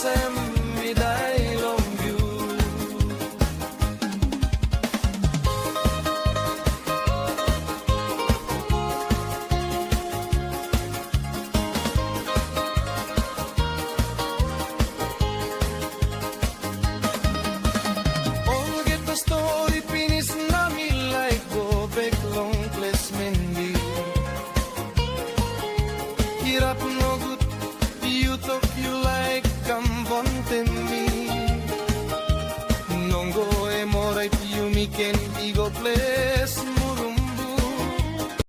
me die long you. All get the story pinis na mi like go back long place mendi. Hirap no good, you talk you like come vonte me. Nongo e morai più mi ken igo place.